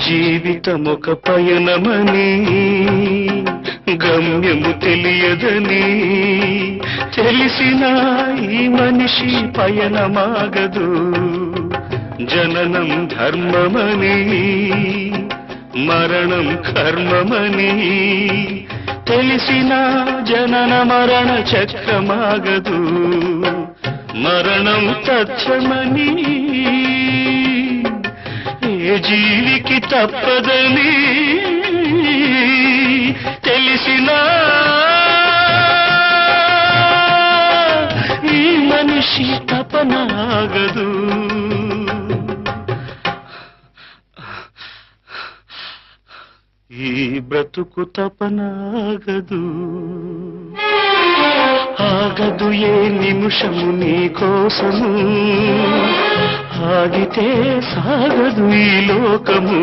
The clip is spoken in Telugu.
జీవితమొక పయనమని గమ్యము తెలియదని తెలిసిన ఈ మనిషి పయనమాగదు. జననం ధర్మమని మరణం కర్మమని తెలిసిన జనన మరణ చక్రమాగదు. మరణం తథ్యమని ఏ జీవికి తప్పదని తెలిసిన ఈ మనిషి తపనాగదు. ఈ బ్రతుకు తపనాగదు. ఆగదు ఏ నిమిషము నీ కోసము, ఆగితే సాగదు ఈ లోకము.